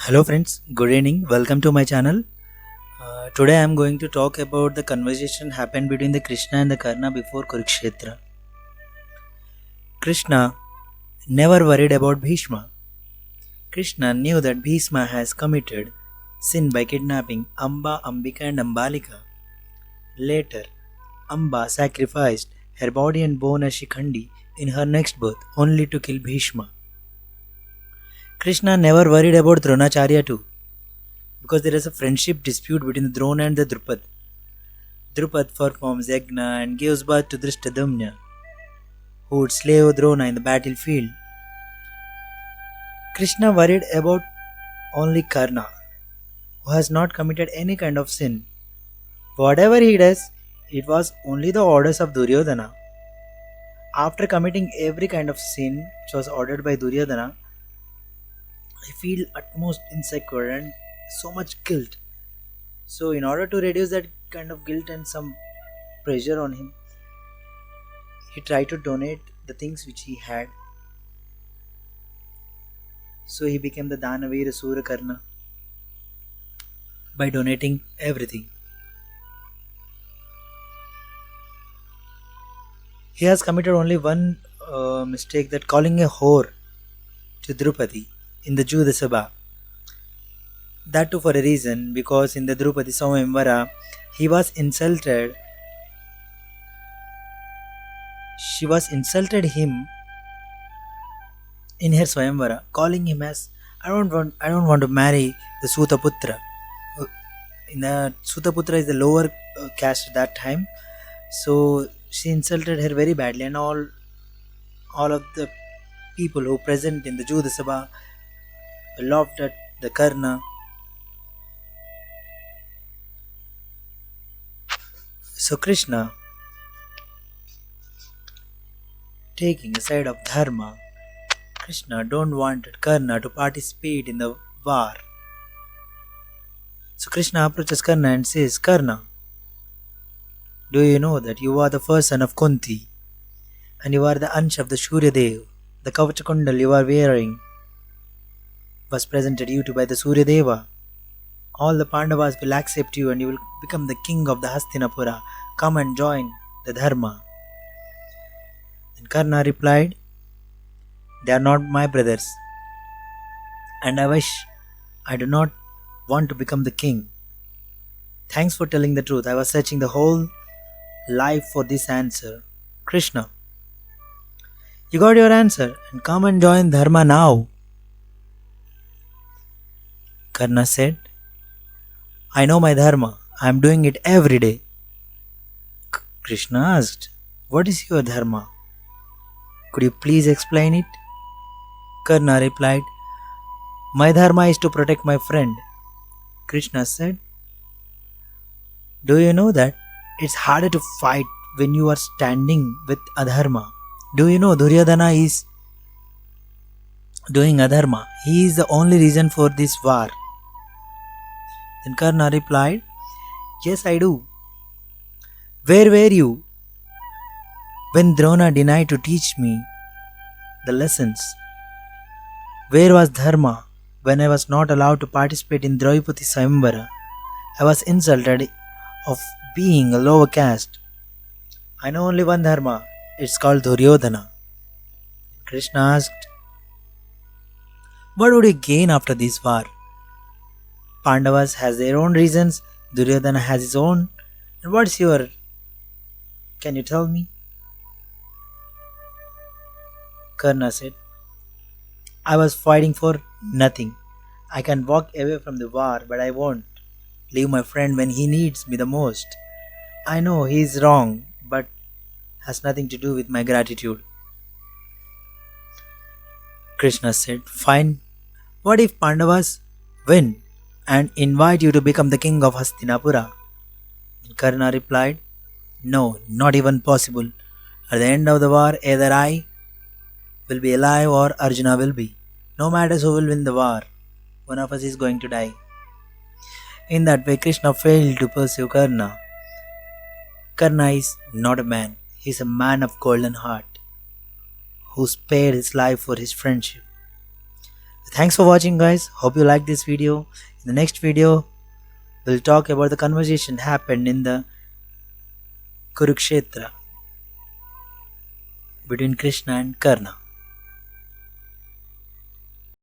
Hello friends, good evening. Welcome to my channel. Today I am going to talk about the conversation happened between the Krishna and the Karna before Kurukshetra. Krishna never worried about Bhishma. Krishna knew that Bhishma has committed sin by kidnapping Amba, Ambika and Ambalika. Later, Amba sacrificed her body and bone as Shikhandi in her next birth only to kill Bhishma. Krishna never worried about Dronacharya too, because there is a friendship dispute between the Drona and the Drupad. Drupad performs yagna and gives birth to Drishtadumna, who would slay Drona in the battlefield. Krishna worried about only Karna, who has not committed any kind of sin. Whatever he does, it was only the orders of Duryodhana. After committing every kind of sin which was ordered by Duryodhana, I feel utmost insecure and so much guilt. So, in order to reduce that kind of guilt and some pressure on him, he tried to donate the things which he had. So, he became the Danavira Surakarna by donating everything. He has committed only one mistake, that calling a whore to Drupadi in the Juda Sabha. That too for a reason, because in the Drupadi Swayamvara he was insulted. She was insulted him in her Swayamvara, calling him as I don't want to marry the Sutaputra. In the Sutaputra is the lower caste at that time, so she insulted her very badly, and all of the people who present in the Juda Sabha laughed at the Karna. So Krishna, taking a side of Dharma, Krishna don't want Karna to participate in the war. So Krishna approaches Karna and says, Karna, do you know that you are the first son of Kunti, and you are the Ansh of the Suryadev? The Kavachakundal you are wearing was presented you to by the Suryadeva. All the Pandavas will accept you and you will become the king of the Hastinapura. Come and join the Dharma. Then Karna replied, they are not my brothers, and I do not want to become the king. Thanks for telling the truth. I was searching the whole life for this answer. Krishna, you got your answer, and come and join Dharma now. Karna said, I know my Dharma. I am doing it every day. Krishna asked, what is your Dharma? Could you please explain it? Karna replied, my Dharma is to protect my friend. Krishna said, do you know that it's harder to fight when you are standing with Adharma? Do you know Duryodhana is doing Adharma? He is the only reason for this war. Then Karna replied, yes, I do. Where were you when Drona denied to teach me the lessons? Where was Dharma when I was not allowed to participate in Draupadi Swayamvara? I was insulted of being a lower caste. I know only one Dharma. It's called Duryodhana. Krishna asked, what would you gain after this war? Pandavas has their own reasons, Duryodhana has his own. And what's your? Can you tell me? Karna said, I was fighting for nothing. I can walk away from the war, but I won't leave my friend when he needs me the most. I know he is wrong, but has nothing to do with my gratitude. Krishna said, fine. What if Pandavas win and invite you to become the king of Hastinapura? Karna replied, no, not even possible. At the end of the war, either I will be alive or Arjuna will be. No matter who will win the war, one of us is going to die. In that way, Krishna failed to pursue Karna. Karna is not a man. He is a man of golden heart who spared his life for his friendship. Thanks for watching, guys. Hope you like this video. In the next video, we'll talk about the conversation happened in the Kurukshetra between Krishna and Karna.